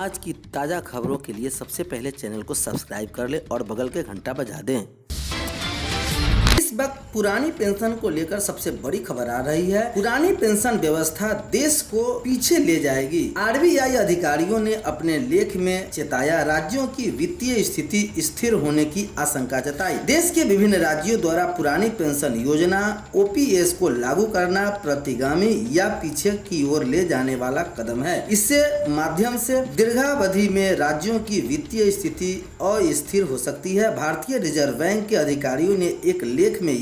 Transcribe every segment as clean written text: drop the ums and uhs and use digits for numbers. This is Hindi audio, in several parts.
आज की ताज़ा खबरों के लिए सबसे पहले चैनल को सब्सक्राइब कर लें और बगल के घंटा बजा दें। इस वक्त पुरानी पेंशन को लेकर सबसे बड़ी खबर आ रही है। पुरानी पेंशन व्यवस्था देश को पीछे ले जाएगी। आरबीआई अधिकारियों ने अपने लेख में चेताया, राज्यों की वित्तीय स्थिति स्थिर होने की आशंका जताई। देश के विभिन्न राज्यों द्वारा पुरानी पेंशन योजना ओपीएस को लागू करना प्रतिगामी या पीछे की ओर ले जाने वाला कदम है। इससे माध्यम से दीर्घावधि में राज्यों की वित्तीय स्थिति अस्थिर हो सकती है। भारतीय रिजर्व बैंक के अधिकारियों ने एक लेख में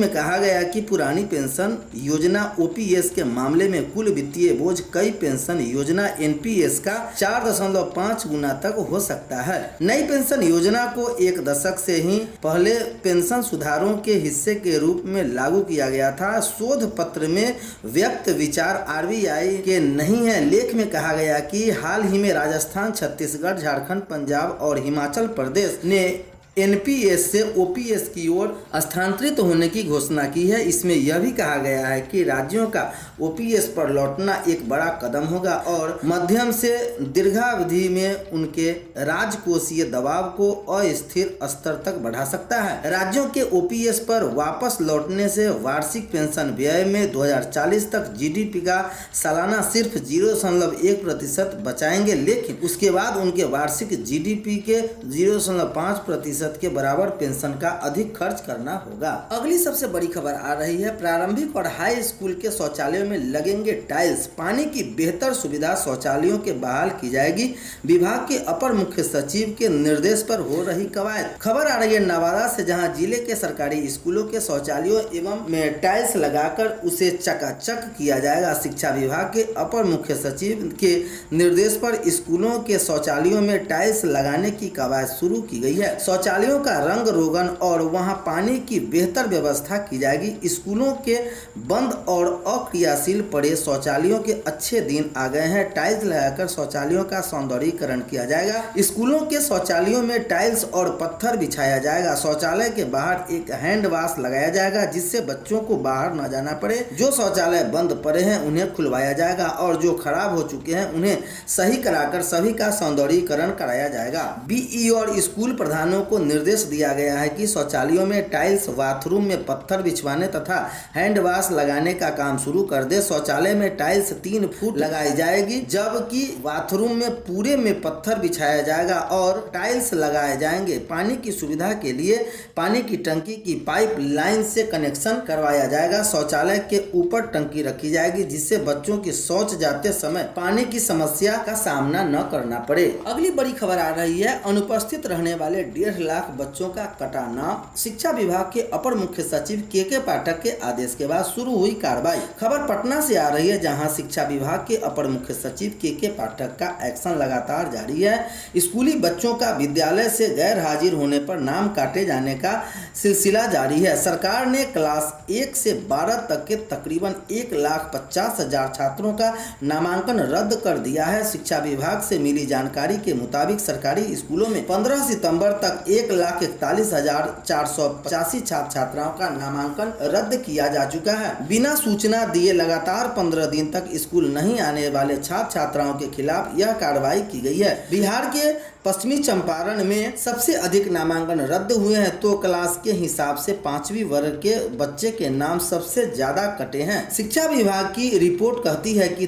कहा गया कि पुरानी पेंशन योजना ओपीएस के मामले में कुल वित्तीय बोझ कई पेंशन योजना एनपीएस का 4.5 गुना तक हो सकता है। नई पेंशन योजना को एक दशक से ही पहले पेंशन सुधारों के हिस्से के रूप में लागू किया गया था। शोध पत्र में व्यक्त विचार आरबीआई के नहीं है। लेख में कहा गया कि हाल ही में राजस्थान, छत्तीसगढ़, झारखंड, पंजाब और हिमाचल प्रदेश ने एनपीएस से ओपीएस की ओर स्थानांतरित होने की घोषणा की है। इसमें यह भी कहा गया है कि राज्यों का ओपीएस पर लौटना एक बड़ा कदम होगा और मध्यम से दीर्घावधि में उनके राजकोषीय दबाव को अस्थिर स्तर तक बढ़ा सकता है। राज्यों के ओपीएस पर वापस लौटने से वार्षिक पेंशन व्यय में 2040 तक जीडीपी का सालाना सिर्फ 0.1% बचाएंगे, लेकिन उसके बाद उनके वार्षिक जीडीपी के 0.5% के बराबर पेंशन का अधिक खर्च करना होगा। अगली सबसे बड़ी खबर आ रही है, प्रारंभिक और हाई स्कूल के शौचालयों में लगेंगे टाइल्स। पानी की बेहतर सुविधा शौचालयों के बहाल की जाएगी। विभाग के अपर मुख्य सचिव के निर्देश पर हो रही कवायद। खबर आ रही है नवादा से, जहां जिले के सरकारी स्कूलों के शौचालयों एवं में टाइल्स लगाकर उसे चकाचक किया जाएगा। शिक्षा विभाग के अपर मुख्य सचिव के निर्देश पर स्कूलों के शौचालयों में टाइल्स लगाने की कवायद शुरू की गई है। शौचालयों का रंग रोगन और वहां पानी की बेहतर व्यवस्था की जाएगी। स्कूलों के बंद और अक्रियाशील पड़े शौचालयों के अच्छे दिन आ गए हैं। टाइल्स लगाकर शौचालयों का सौंदर्यीकरण किया जाएगा। स्कूलों के शौचालयों में टाइल्स और पत्थर बिछाया जाएगा। शौचालय के बाहर एक हैंड वॉश लगाया जाएगा, जिससे बच्चों को बाहर न जाना पड़े। जो शौचालय बंद पड़े हैं उन्हें खुलवाया जाएगा और जो खराब हो चुके हैं उन्हें सही कराकर सभी का सौंदर्यीकरण कराया जाएगा। बीईओ और स्कूल प्रधानों को निर्देश दिया गया है कि शौचालयों में टाइल्स, बाथरूम में पत्थर बिछवाने तथा हैंड वॉश लगाने का काम शुरू कर दे। शौचालय में टाइल्स 3 फुट लगाई जाएगी, जबकि बाथरूम में पूरे में पत्थर बिछाया जाएगा और टाइल्स लगाए जाएंगे। पानी की सुविधा के लिए पानी की टंकी की पाइप लाइन से कनेक्शन करवाया जाएगा। शौचालय के ऊपर टंकी रखी जाएगी, जिससे बच्चों की शौच जाते समय पानी की समस्या का सामना न करना पड़े। अगली बड़ी खबर आ रही है, अनुपस्थित रहने वाले 1.5 लाख बच्चों का कटा नाम। शिक्षा विभाग के अपर मुख्य सचिव के पाठक के आदेश के बाद शुरू हुई कार्रवाई। खबर पटना से आ रही है, जहां शिक्षा विभाग के अपर मुख्य सचिव के पाठक का एक्शन लगातार जारी है। स्कूली बच्चों का विद्यालय से गैर हाजिर होने पर नाम काटे जाने का सिलसिला जारी है। सरकार ने क्लास 1 से 12 तक के तकरीबन 1,50,000 छात्रों का नामांकन रद्द कर दिया है। शिक्षा विभाग से मिली जानकारी के मुताबिक सरकारी स्कूलों में 15 सितंबर तक 1,41,485 छात्र छात्राओं का नामांकन रद्द किया जा चुका है। बिना सूचना दिए लगातार 15 दिन तक स्कूल नहीं आने वाले छात्र छात्राओं के खिलाफ यह कार्रवाई की गई है। बिहार के पश्चिमी चंपारण में सबसे अधिक नामांकन रद्द हुए हैं, तो क्लास के हिसाब से 5वीं वर्ग के बच्चे के नाम सबसे ज्यादा कटे हैं। शिक्षा विभाग की रिपोर्ट कहती है कि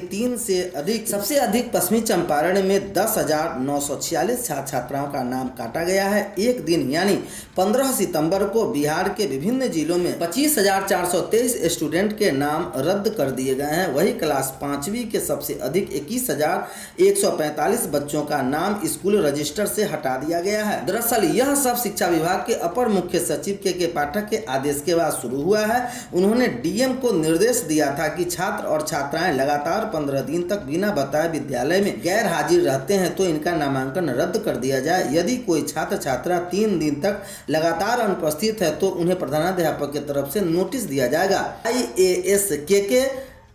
सबसे अधिक पश्चिमी चंपारण में 10,946 छात्र छात्राओं का नाम काटा गया है। एक दिन यानी 15 सितंबर को बिहार के विभिन्न जिलों में 25,423 स्टूडेंट के नाम रद्द कर दिए गए हैं। वही क्लास 5वीं के सबसे अधिक 21,145 बच्चों का नाम स्कूल रजिस्टर से हटा दिया गया है। दरअसल यह सब शिक्षा विभाग के अपर मुख्य सचिव के पाठक के आदेश के बाद शुरू हुआ है। उन्होंने डीएम को निर्देश दिया था कि छात्र और छात्राएं लगातार 15 दिन तक बिना बताए विद्यालय में गैर हाजिर रहते हैं तो इनका नामांकन रद्द कर दिया जाए। यदि कोई छात्र छात्रा 3 दिन तक लगातार अनुपस्थित है तो उन्हें प्रधानाध्यापक की तरफ से नोटिस दिया जाएगा। IAS के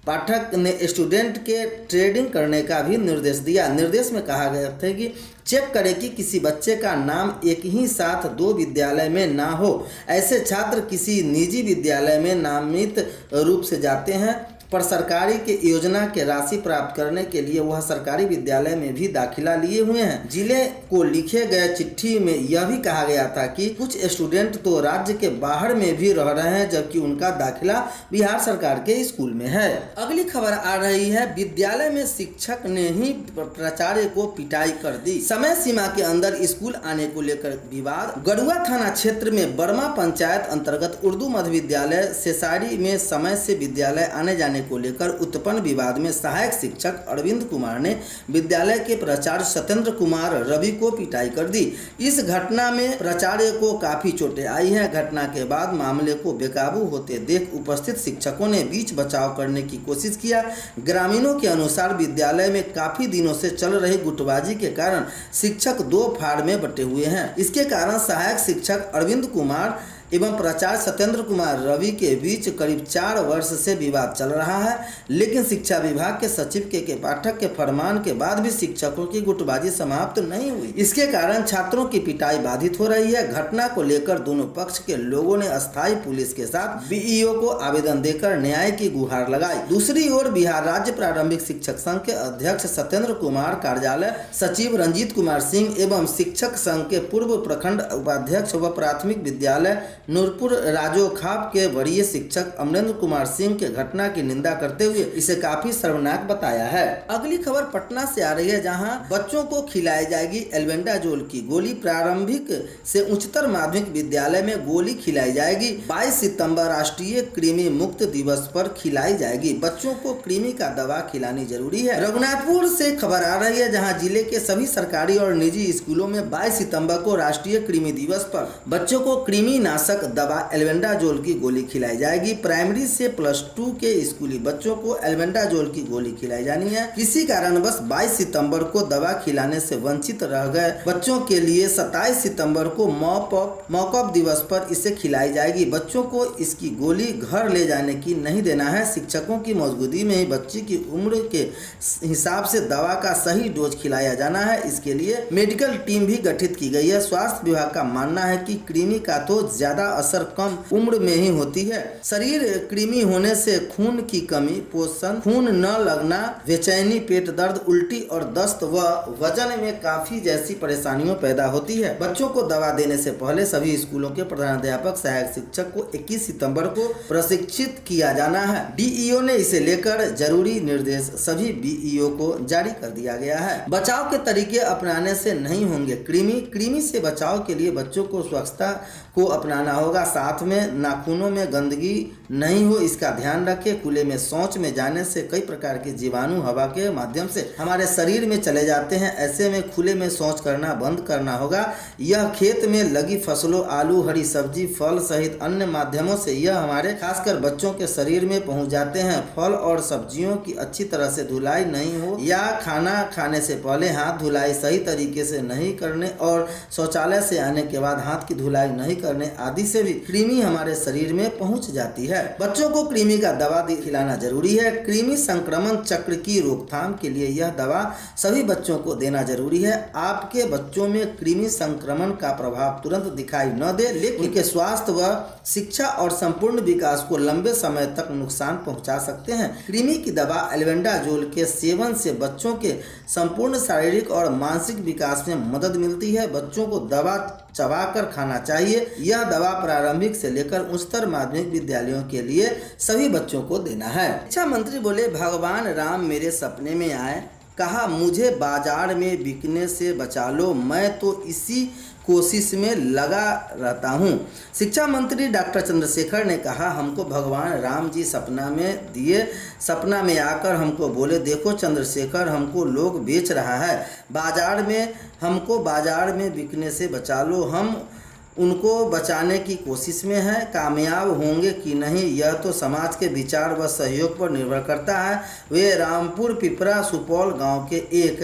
पाठक ने स्टूडेंट के ट्रेडिंग करने का भी निर्देश दिया। निर्देश में कहा गया था कि चेक करें कि किसी बच्चे का नाम एक ही साथ 2 विद्यालय में ना हो। ऐसे छात्र किसी निजी विद्यालय में नामित रूप से जाते हैं पर सरकारी के योजना के राशि प्राप्त करने के लिए वह सरकारी विद्यालय में भी दाखिला लिए हुए हैं। जिले को लिखे गए चिट्ठी में यह भी कहा गया था कि कुछ स्टूडेंट तो राज्य के बाहर में भी रह रहे हैं, जबकि उनका दाखिला बिहार सरकार के स्कूल में है। अगली खबर आ रही है, विद्यालय में शिक्षक ने ही प्राचार्य को पिटाई कर दी। समय सीमा के अंदर स्कूल आने को लेकर विवाद। गढ़ुआ थाना क्षेत्र में बर्मा पंचायत अंतर्गत उर्दू मध्य विद्यालय सेसारी में समय से विद्यालय आने जाने को लेकर उत्पन्न विवाद में सहायक शिक्षक अरविंद कुमार ने विद्यालय के प्राचार्य सत्येंद्र कुमार रवि को पिटाई कर दी। इस घटना में प्राचार्य को काफी चोटें आई हैं। घटना के बाद मामले को बेकाबू होते देख उपस्थित शिक्षकों ने बीच बचाव करने की कोशिश किया। ग्रामीणों के अनुसार विद्यालय में काफी दिनों से चल रही गुटबाजी के कारण शिक्षक दो फाड़ में बटे हुए हैं। इसके कारण सहायक शिक्षक अरविंद कुमार एवं प्राचार्य सत्येंद्र कुमार रवि के बीच करीब 4 वर्ष से विवाद चल रहा है, लेकिन शिक्षा विभाग के सचिव के पाठक के फरमान के बाद भी शिक्षकों की गुटबाजी समाप्त नहीं हुई। इसके कारण छात्रों की पिटाई बाधित हो रही है। घटना को लेकर दोनों पक्ष के लोगों ने अस्थायी पुलिस के साथ बीईओ को आवेदन देकर न्याय की गुहार लगाई। दूसरी ओर बिहार राज्य प्रारंभिक शिक्षक संघ के अध्यक्ष सत्येंद्र कुमार, कार्यालय सचिव रंजीत कुमार सिंह एवं शिक्षक संघ के पूर्व प्रखंड उपाध्यक्ष व प्राथमिक विद्यालय नूरपुर राजोखाप के वरीय शिक्षक अमरेंद्र कुमार सिंह के घटना की निंदा करते हुए इसे काफी शर्मनाक बताया है। अगली खबर पटना से आ रही है, जहां बच्चों को खिलाई जाएगी एल्बेंडाजोल की गोली। प्रारंभिक से उच्चतर माध्यमिक विद्यालय में गोली खिलाई जाएगी। 22 सितंबर राष्ट्रीय कृमि मुक्त दिवस पर खिलाई जाएगी। बच्चों को कृमि का दवा खिलानी जरूरी है। रघुनाथपुर से खबर आ रही है, जहाँ जिले के सभी सरकारी और निजी स्कूलों में 22 सितंबर को राष्ट्रीय कृमि दिवस पर बच्चों को कृमि नाशक दवा एल्बेंडाजोल की गोली खिलाई जाएगी। प्राइमरी से +2 के स्कूली बच्चों को एल्बेंडाजोल की गोली खिलाई जानी है। किसी कारणवश 22 सितंबर को दवा खिलाने से वंचित रह गए बच्चों के लिए 27 सितंबर को मॉकअप दिवस पर इसे खिलाई जाएगी। बच्चों को इसकी गोली घर ले जाने की नहीं देना है। शिक्षकों की मौजूदगी में ही बच्चे की उम्र के हिसाब से दवा का सही डोज खिलाया जाना है। इसके लिए मेडिकल टीम भी गठित की गई है। स्वास्थ्य विभाग का मानना है कि कृमि का तो ज्यादा असर कम उम्र में ही होती है। शरीर कृमि होने से खून की कमी, पोषण, खून न लगना, बेचैनी, पेट दर्द, उल्टी और दस्त व वजन में काफी जैसी परेशानियों पैदा होती है। बच्चों को दवा देने से पहले सभी स्कूलों के प्रधानाध्यापक, सहायक शिक्षक को 21 सितंबर को प्रशिक्षित किया जाना है। डीईओ ने इसे लेकर जरूरी निर्देश सभी बीईओ को जारी कर दिया गया है। बचाव के तरीके अपनाने से नहीं होंगे कृमि से बचाव के लिए बच्चों को स्वच्छता को अपनाना होगा। साथ में नाखूनों में गंदगी नहीं हो, इसका ध्यान रखें। खुले में शौच में जाने से कई प्रकार के जीवाणु हवा के माध्यम से हमारे शरीर में चले जाते हैं। ऐसे में खुले में शौच करना बंद करना होगा। यह खेत में लगी फसलों, आलू, हरी सब्जी, फल सहित अन्य माध्यमों से यह हमारे खासकर बच्चों के शरीर में पहुंच जाते हैं। फल और सब्जियों की अच्छी तरह से धुलाई नहीं हो या खाना खाने से पहले हाथ धुलाई सही तरीके से नहीं करने और शौचालय से आने के बाद हाथ की धुलाई नहीं करने आदि से भी कृमि हमारे शरीर में पहुंच जाती है। बच्चों को कृमि का दवा खिलाना जरूरी है। कृमि संक्रमण चक्र की रोकथाम के लिए यह दवा सभी बच्चों को देना जरूरी है। आपके बच्चों में कृमि संक्रमण का प्रभाव तुरंत दिखाई न दे, लेकिन उनके स्वास्थ्य व शिक्षा और संपूर्ण विकास को लंबे समय तक नुकसान पहुंचा सकते हैं। कृमि की दवा एल्बेंडाजोल के सेवन से बच्चों के संपूर्ण शारीरिक और मानसिक विकास में मदद मिलती है। बच्चों को दवा चबाकर खाना चाहिए। यह दवा प्रारंभिक से लेकर उच्चतर माध्यमिक विद्यालयों के लिए सभी बच्चों को देना है। शिक्षा मंत्री बोले, भगवान राम मेरे सपने में आए, कहा मुझे बाजार में बिकने से बचा लो, मैं तो इसी कोशिश में लगा रहता हूँ। शिक्षा मंत्री डॉक्टर चंद्रशेखर ने कहा, हमको भगवान राम जी सपना में दिए। सपना में आकर हमको बोले, देखो चंद्रशेखर, हमको लोग बेच रहा है बाजार में, हमको बाजार में बिकने से बचा लो। हम उनको बचाने की कोशिश में है। कामयाब होंगे कि नहीं यह तो समाज के विचार व सहयोग पर निर्भर करता है। वे रामपुर पिपरा सुपौल गांव के एक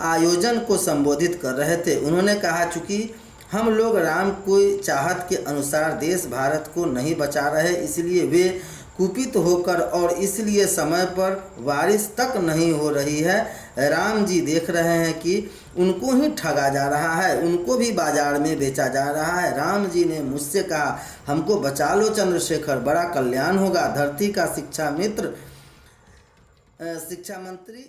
आयोजन को संबोधित कर रहे थे। उन्होंने कहा, चूँकि हम लोग राम की चाहत के अनुसार देश भारत को नहीं बचा रहे, इसलिए वे कुपित होकर और इसलिए समय पर बारिश तक नहीं हो रही है। राम जी देख रहे हैं कि उनको ही ठगा जा रहा है, उनको भी बाजार में बेचा जा रहा है। राम जी ने मुझसे कहा, हमको बचा लो चंद्रशेखर, बड़ा कल्याण होगा। धरती का शिक्षा मित्र शिक्षा मंत्री